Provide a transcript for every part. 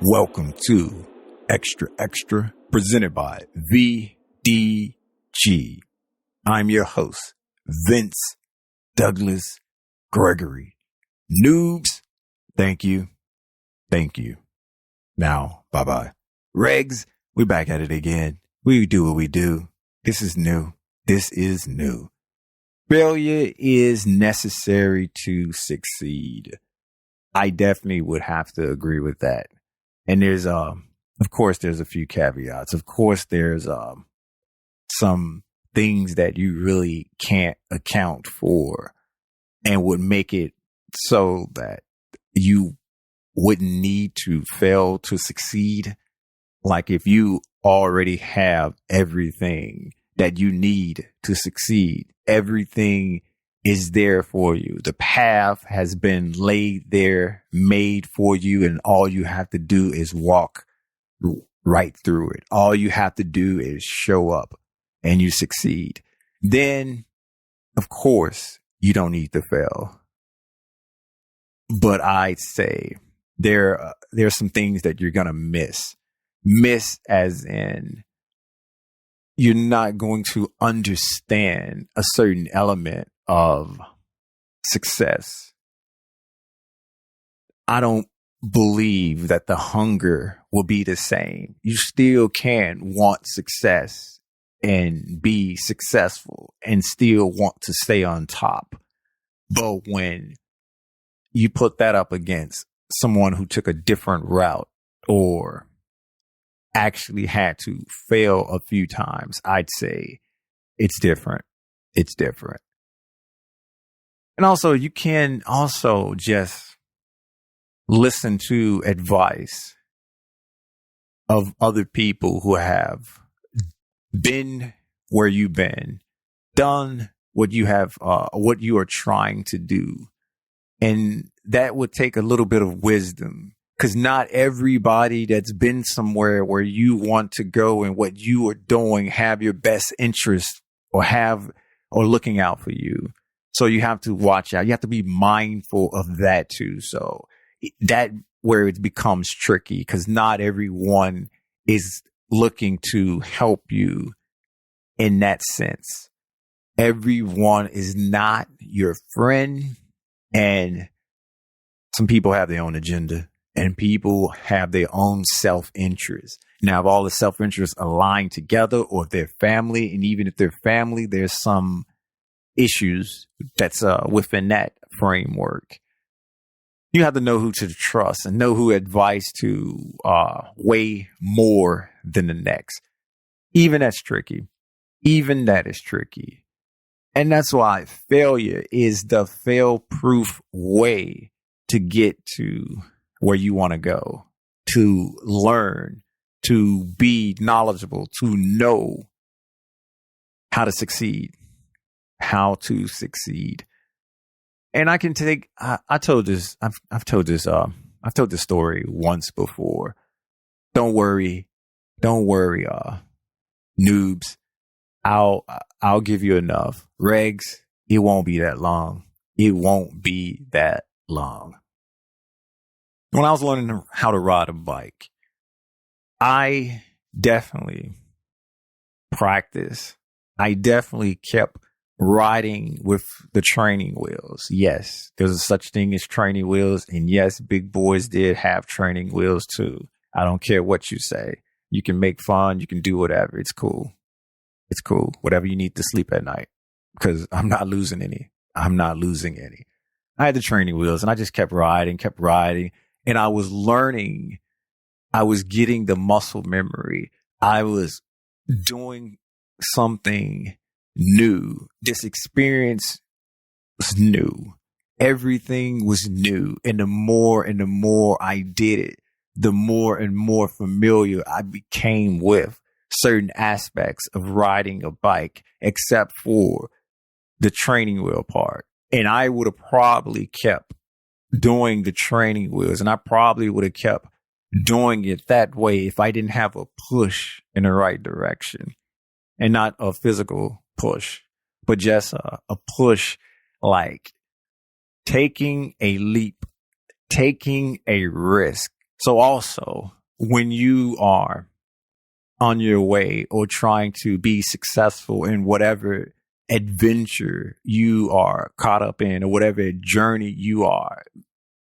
Welcome to Xtra, presented by VDG. I'm your host, Vince Douglas Gregory. Noobs, thank you. Now, bye-bye. Regs, we back at it again. We do what we do. This is new. Failure is necessary to succeed. I definitely would have to agree with that. And there's, of course, there's a few caveats. Of course, there's, some things that you really can't account for and would make it so that you wouldn't need to fail to succeed. Like if you already have everything that you need to succeed, everything is there for you. The path has been laid there, made for you, and all you have to do is walk right through it. All you have to do is show up and you succeed. Then, of course, you don't need to fail. But I'd say there are some things that you're going to miss. Miss as in you're not going to understand a certain element of success. I don't believe that the hunger will be the same. You still can want success and be successful and still want to stay on top. But when you put that up against someone who took a different route or actually had to fail a few times, I'd say it's different. And also, you can also just listen to advice of other people who have been where you've been, done what you have, what you are trying to do. And that would take a little bit of wisdom, because not everybody that's been somewhere where you want to go and what you are doing have your best interest or looking out for you. So you have to watch out. You have to be mindful of that too. So that where it becomes tricky, because not everyone is looking to help you in that sense. Everyone is not your friend, and some people have their own agenda and people have their own self-interest. Now, if all the self-interests align together, or if they're family, and even if they're family, there's some issues that's within that framework. You have to know who to trust and know who advice to weigh more than the next. Even that is tricky. And that's why failure is the fail-proof way to get to where you want to go, to learn, to be knowledgeable, to know how to succeed. And I can take, I've told this story once before. Don't worry, noobs. I'll give you enough. Regs, it won't be that long. When I was learning how to ride a bike, I definitely practiced. I definitely kept riding with the training wheels. Yes, there's a such thing as training wheels. And yes, big boys did have training wheels too. I don't care what you say. You can make fun. You can do whatever. It's cool. Whatever you need to sleep at night, because I'm not losing any. I had the training wheels and I just kept riding. And I was learning. I was getting the muscle memory. I was doing something new. This experience was new. Everything was new. And the more I did it, the more and more familiar I became with certain aspects of riding a bike, except for the training wheel part. And I would have probably kept doing the training wheels, and I probably would have kept doing it that way if I didn't have a push in the right direction. And not a physical push, but just a push, like taking a leap, taking a risk, So also, when you are on your way or trying to be successful in whatever adventure you are caught up in or whatever journey you are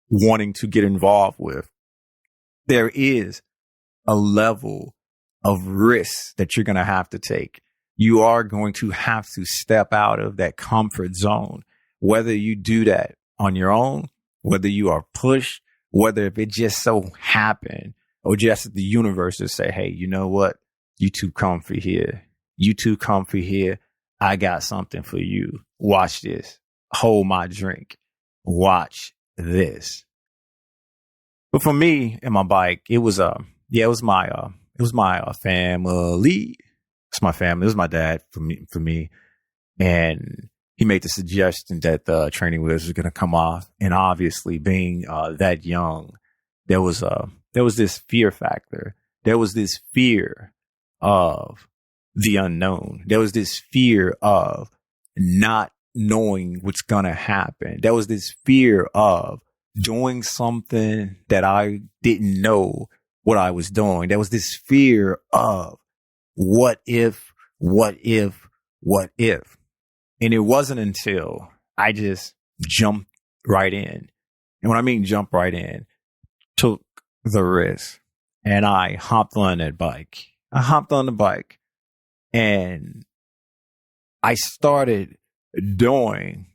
wanting to get involved with, there is a level of risk that you're going to have to take. You are going to have to step out of that comfort zone, whether you do that on your own, whether you are pushed, whether if it just so happened or just the universe to say, hey, you know what? You too comfy here. You too comfy here. I got something for you. Watch this. Hold my drink. Watch this. But for me and my bike, it was my family. It's my family. It was my dad for me. And he made the suggestion that the training wheels were going to come off. And obviously being that young, there was this fear factor. There was this fear of the unknown. There was this fear of not knowing what's going to happen. There was this fear of doing something that I didn't know what I was doing. There was this fear of what if. And it wasn't until I just jumped right in. And when I mean jump right in, took the risk and I hopped on that bike. I hopped on the bike and I started doing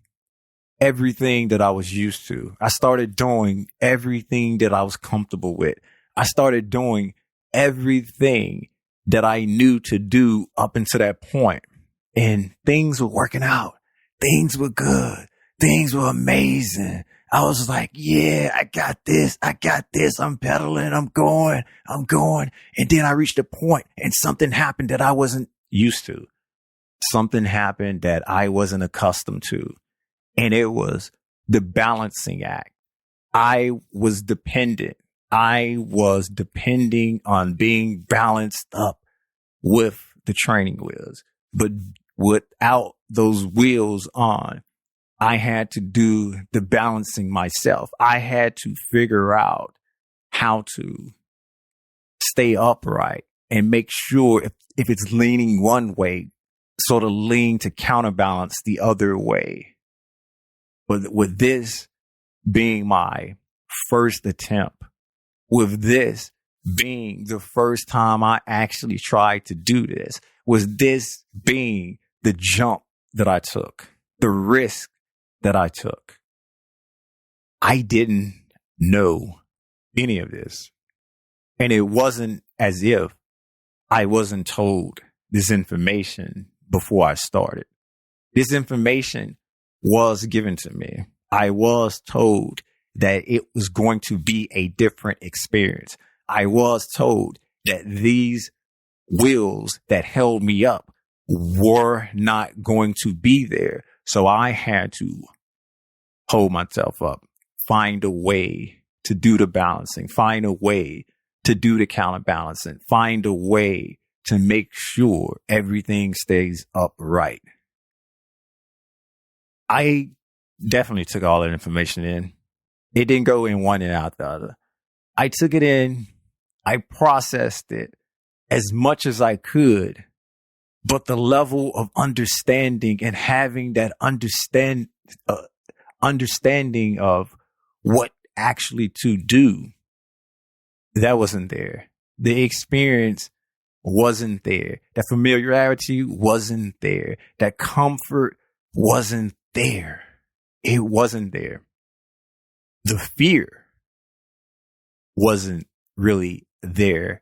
everything that I was used to. I started doing everything that I was comfortable with. I started doing everything that I knew to do up until that point. And things were working out. Things were good. Things were amazing. I was like, yeah, I got this. I'm pedaling. I'm going. And then I reached a point and something happened that I wasn't used to. Something happened that I wasn't accustomed to. And it was the balancing act. I was depending on being balanced up with the training wheels. But without those wheels on, I had to do the balancing myself. I had to figure out how to stay upright and make sure if it's leaning one way, sort of lean to counterbalance the other way. But with this being my first attempt, with this being the first time I actually tried to do this, was this being the jump that I took, the risk that I took. I didn't know any of this. And it wasn't as if I wasn't told this information before I started. This information was given to me. I was told that it was going to be a different experience. I was told that these wheels that held me up were not going to be there. So I had to hold myself up, find a way to do the balancing, find a way to do the counterbalancing, find a way to make sure everything stays upright. I definitely took all that information in. It didn't go in one and out the other. I took it in. I processed it as much as I could. But the level of understanding and having that understanding of what actually to do, that wasn't there. The experience wasn't there. That familiarity wasn't there. That comfort wasn't there. It wasn't there. The fear wasn't really there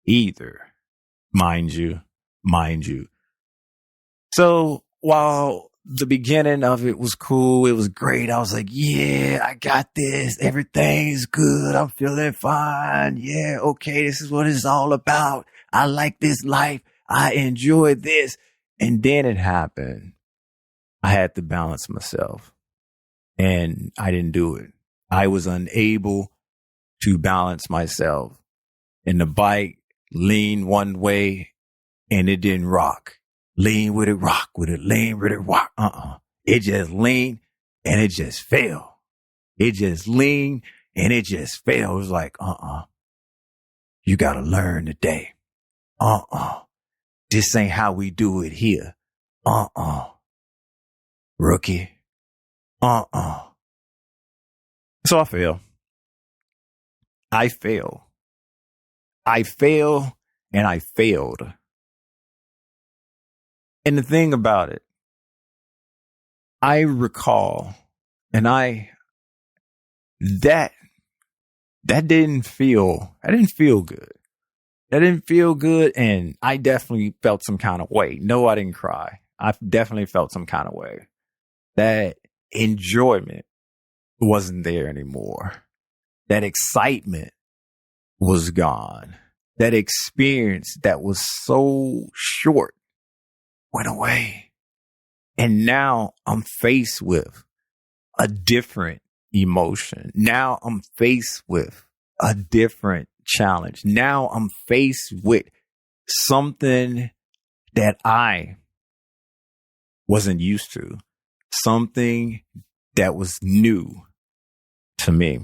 either, mind you. So while the beginning of it was cool, it was great. I was like, yeah, I got this. Everything's good. I'm feeling fine. Yeah, okay, this is what it's all about. I like this life. I enjoy this. And then it happened. I had to balance myself. And I didn't do it. I was unable to balance myself. And the bike leaned one way and it didn't rock. Lean with it, rock with it, lean with it, rock. It just leaned and it just fell. It just leaned and it just fell. It was like, You got to learn today. This ain't how we do it here. Rookie. So I fail. I fail and I failed. And the thing about it, I recall that didn't feel good. That didn't feel good. And I definitely felt some kind of way. No, I didn't cry. I definitely felt some kind of way. That enjoyment wasn't there anymore. That excitement was gone. That experience that was so short went away. And now I'm faced with a different emotion. Now I'm faced with a different challenge. Now I'm faced with something that I wasn't used to. Something that was new to me.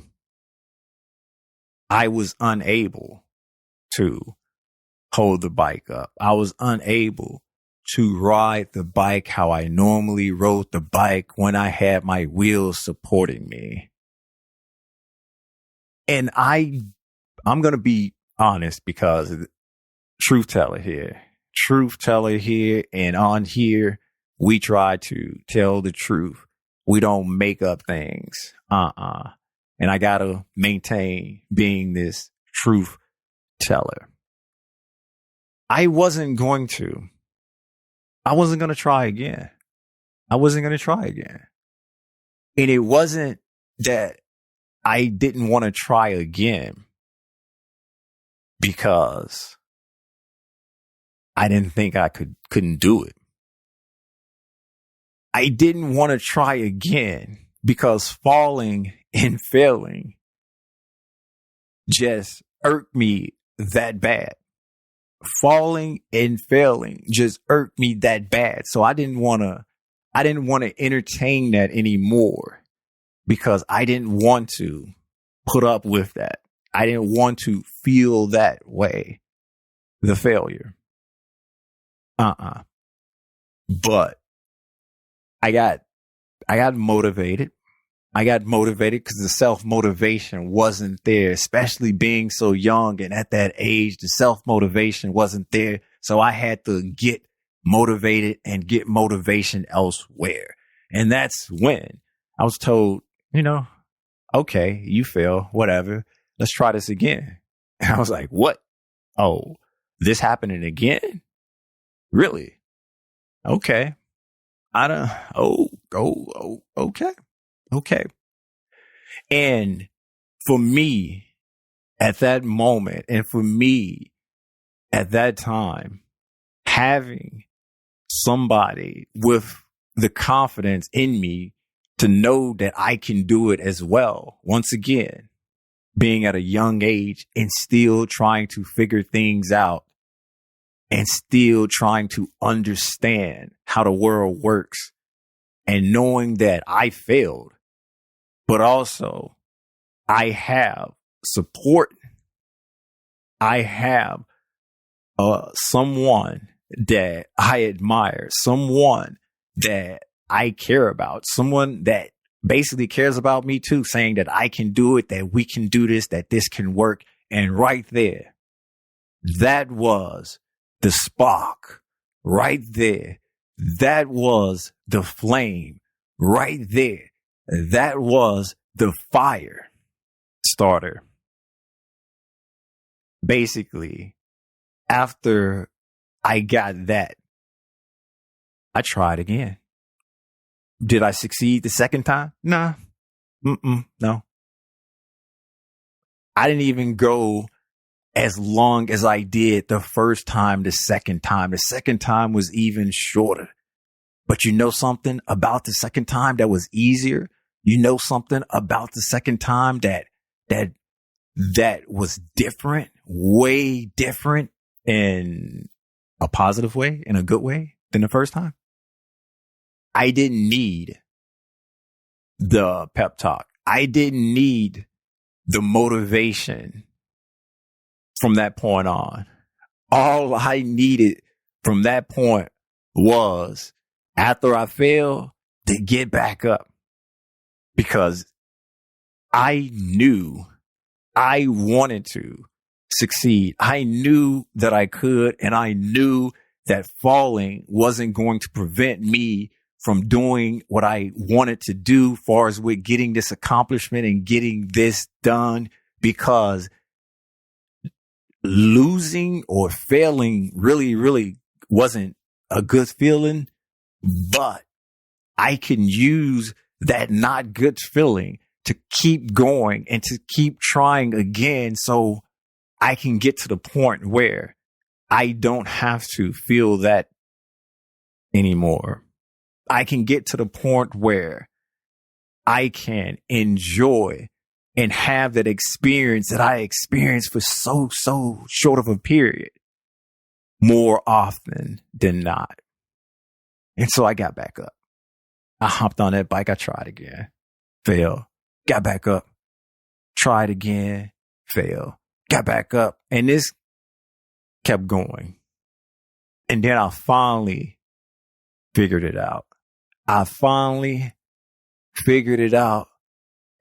I was unable to hold the bike up. I was unable to ride the bike how I normally rode the bike when I had my wheels supporting me. And I'm going to be honest, because truth teller here, and on here, we try to tell the truth. We don't make up things. And I got to maintain being this truth teller. I wasn't going to try again. And it wasn't that I didn't want to try again because I didn't think I couldn't do it. I didn't want to try again because falling and failing just irked me that bad. Falling and failing just irked me that bad. So I didn't want to entertain that anymore because I didn't want to put up with that. I didn't want to feel that way, the failure. But I got motivated. I got motivated because the self-motivation wasn't there, especially being so young and at that age, the self-motivation wasn't there. So I had to get motivated and get motivation elsewhere. And that's when I was told, okay, you fail, whatever. Let's try this again. And I was like, what? Oh, this happening again? Really? Okay. Okay. And for me at that moment, and for me at that time, having somebody with the confidence in me to know that I can do it as well. Once again, being at a young age and still trying to figure things out and still trying to understand how the world works and knowing that I failed, but also I have support. I have someone that I admire, someone that I care about, someone that basically cares about me too, saying that I can do it, that we can do this, that this can work. And right there, that was the spark. Right there, that was the flame. Right there, that was the fire starter. Basically, after I got that, I tried again. Did I succeed the second time? Nah. No. I didn't even go as long as I did the first time, the second time. The second time was even shorter. But you know something about the second time that was easier? You know something about the second time that was different, way different in a positive way, in a good way than the first time? I didn't need the pep talk. I didn't need the motivation from that point on. All I needed from that point was, after I failed, to get back up, because I knew I wanted to succeed. I knew that I could, and I knew that falling wasn't going to prevent me from doing what I wanted to do, far as with getting this accomplishment and getting this done, because losing or failing really wasn't a good feeling, but I can use that not good feeling to keep going and to keep trying again, so I can get to the point where I don't have to feel that anymore. I can get to the point where I can enjoy and have that experience that I experienced for so short of a period more often than not. And so I got back up. I hopped on that bike. I tried again, failed, got back up, tried again, failed, got back up. And this kept going. And then I finally figured it out.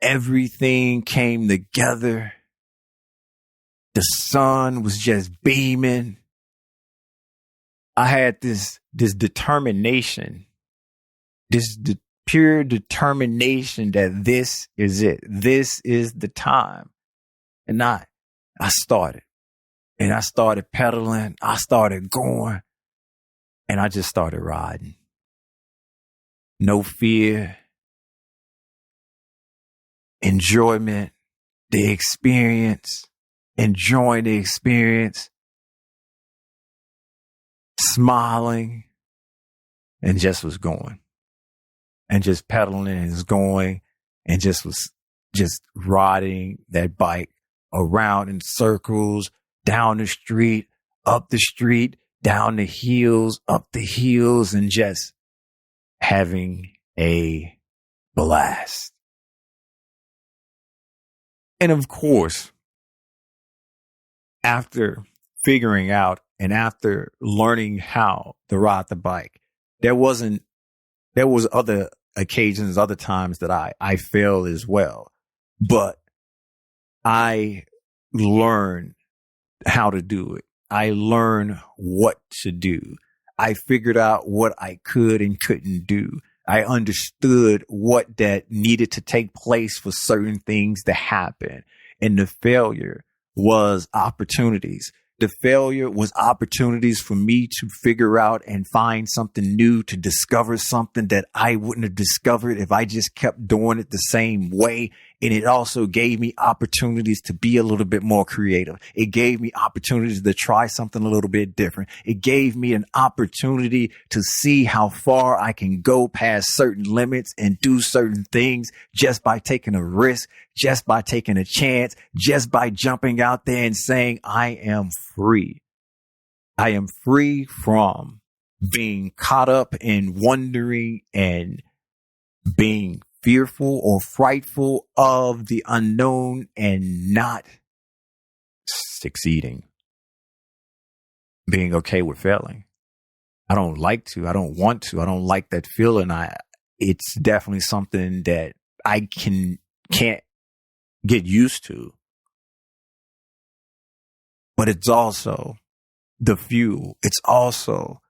Everything came together. The sun was just beaming. I had this determination, pure determination that this is it. This is the time. And I started. And I started pedaling. I started going. And I just started riding. No fear. Enjoyment. The experience. Enjoying the experience. Smiling. And just was going. And just pedaling and was going. And just was just riding that bike around in circles, down the street, up the street, down the hills, up the hills, and just having a blast. And of course, after figuring out and after learning how to ride the bike, there was other occasions, other times that I failed as well. But I learned how to do it. I learned what to do. I figured out what I could and couldn't do. I understood what that needed to take place for certain things to happen. And the failure was opportunities. The failure was opportunities for me to figure out and find something new, to discover something that I wouldn't have discovered if I just kept doing it the same way. And it also gave me opportunities to be a little bit more creative. It gave me opportunities to try something a little bit different. It gave me an opportunity to see how far I can go past certain limits and do certain things just by taking a risk, just by taking a chance, just by jumping out there and saying, I am free. I am free from being caught up in wondering and being fearful or frightful of the unknown and not succeeding. Being okay with failing. I don't like to. I don't want to. I don't like that feeling. It's definitely something that I can't get used to. But it's also the fuel. It's also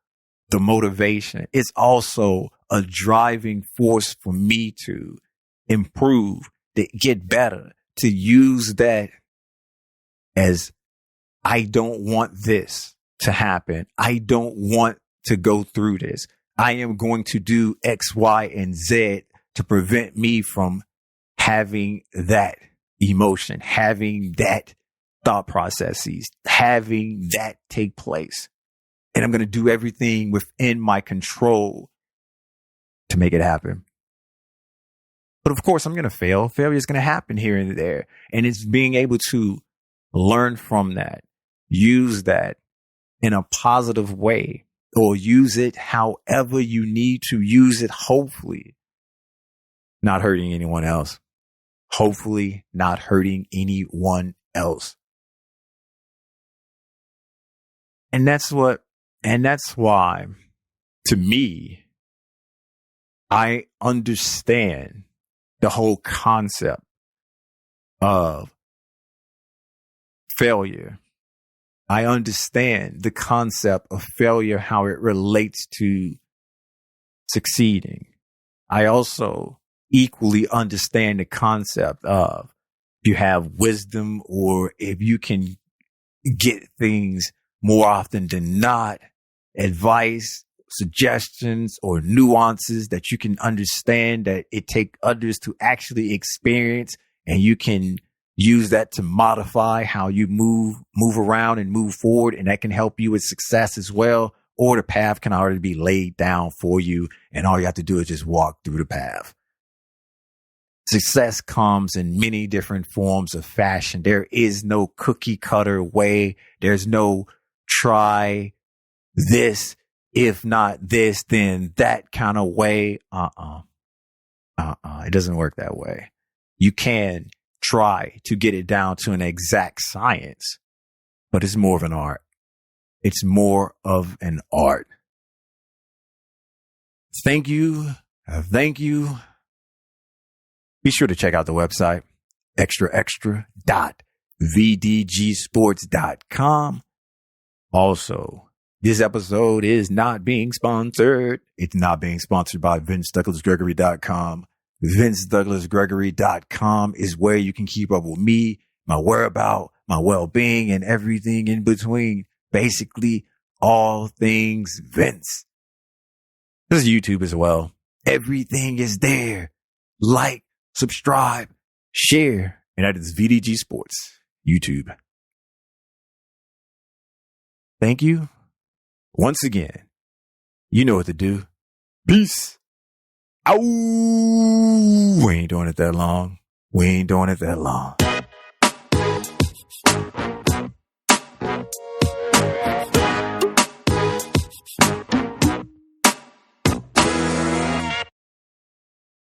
the motivation. It's also a driving force for me to improve, to get better, to use that as, I don't want this to happen. I don't want to go through this. I am going to do X, Y, and Z to prevent me from having that emotion, having that thought processes, having that take place. And I'm going to do everything within my control to make it happen. But of course, I'm going to fail. Failure is going to happen here and there. And it's being able to learn from that, use that in a positive way, or use it however you need to use it, hopefully not hurting anyone else. Hopefully not hurting anyone else. And that's why, to me, I understand the whole concept of failure. I understand the concept of failure, how it relates to succeeding. I also equally understand the concept of if you have wisdom or if you can get things more often than not, advice, suggestions, or nuances that you can understand that it take others to actually experience, and you can use that to modify how you move around and move forward. And that can help you with success as well. Or the path can already be laid down for you. And all you have to do is just walk through the path. Success comes in many different forms of fashion. There is no cookie cutter way. There's no try this. If not this, then that kind of way. It doesn't work that way. You can try to get it down to an exact science, but it's more of an art. It's more of an art. Thank you. Thank you. Be sure to check out the website, extra.vdgsports.com. Also, this episode is not being sponsored. It's not being sponsored by VinceDouglasGregory.com. VinceDouglasGregory.com is where you can keep up with me, my whereabouts, my well-being, and everything in between. Basically, all things Vince. This is YouTube as well. Everything is there. Like, subscribe, share, and that is VDG Sports, YouTube. Thank you. Once again, you know what to do. Peace. Ow! We ain't doing it that long.